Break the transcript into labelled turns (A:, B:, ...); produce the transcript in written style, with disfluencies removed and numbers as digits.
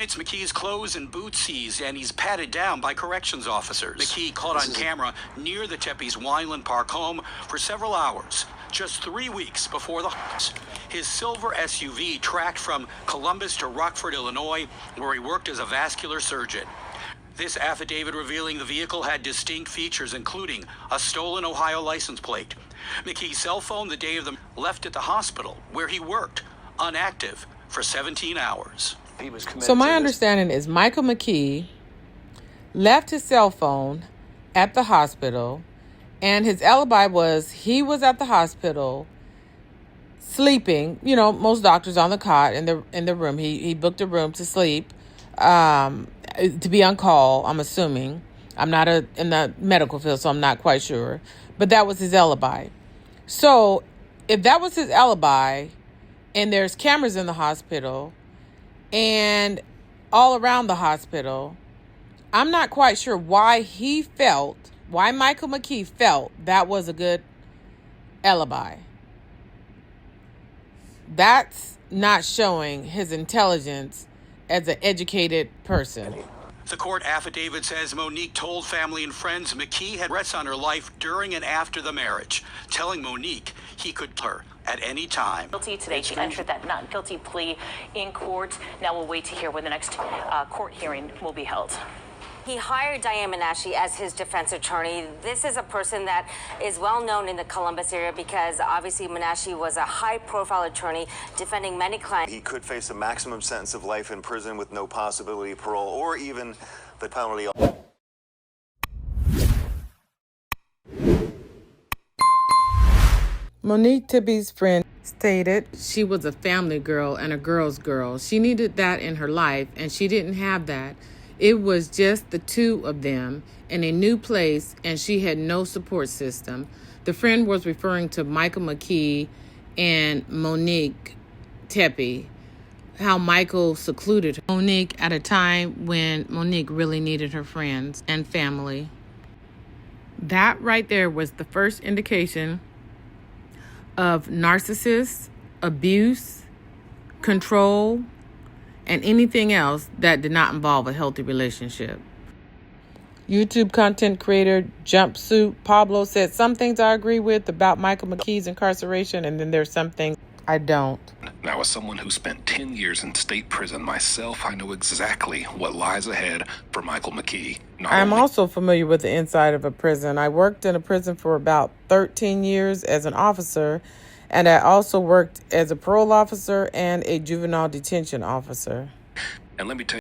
A: McKee's clothes and boots seized, and he's patted down by corrections officers. McKee caught on camera near the Teppe's Wineland Park home for several hours, just 3 weeks before the his silver SUV tracked from Columbus to Rockford, Illinois, where he worked as a vascular surgeon. This affidavit revealing the vehicle had distinct features, including a stolen Ohio license plate. McKee's cell phone the day of the left at the hospital, where he worked, unactive for 17 hours.
B: So my understanding is Michael McKee left his cell phone at the hospital, and his alibi was he was at the hospital sleeping. You know, most doctors on the cot in the room. He booked a room to sleep, to be on call, I'm assuming. I'm not in the medical field, so I'm not quite sure. But that was his alibi. So if that was his alibi, and there's cameras in the hospital and all around the hospital, I'm not quite sure why Michael McKee felt that was a good alibi. That's not showing his intelligence as an educated person.
A: The court affidavit says Monique told family and friends McKee had threats on her life during and after the marriage, telling Monique he could kill her at any time.
C: Guilty today. She entered that not guilty plea in court. Now we'll wait to hear when the next court hearing will be held.
D: He hired Diane Menashe as his defense attorney. This is a person that is well known in the Columbus area because obviously Menashe was a high-profile attorney defending many clients.
E: He could face a maximum sentence of life in prison with no possibility of parole or even the penalty.
B: Monique Tibby's friend stated she was a family girl and a girl's girl. She needed that in her life, and she didn't have that. It was just the two of them in a new place, and she had no support system. The friend was referring to Michael McKee and Monique Teppe, how Michael secluded Monique at a time when Monique really needed her friends and family. That right there was the first indication of narcissist, abuse, control, and anything else that did not involve a healthy relationship. YouTube content creator Jump Suit Pablo said, some things I agree with about Michael McKee's incarceration, and then there's some things I don't.
F: Now, as someone who spent 10 years in state prison myself, I know exactly what lies ahead for Michael McKee.
B: I'm also familiar with the inside of a prison. I worked in a prison for about 13 years as an officer, and I also worked as a parole officer and a juvenile detention officer.
F: And let me tell you,